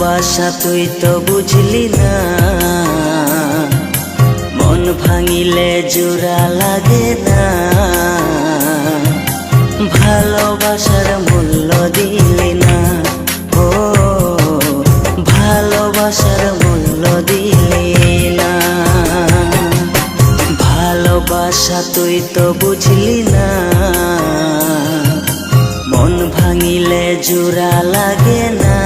ভালোবাসা তুই তো বুঝলি না, মন ভাঙিলে জোড়া লাগে না। ভালোবাসার মূল্য দিলি না, ও ভালোবাসার মূল্য দিলি না। ভালোবাসা তুই তো বুঝলি না, মন ভাঙিলে জোড়া লাগে না।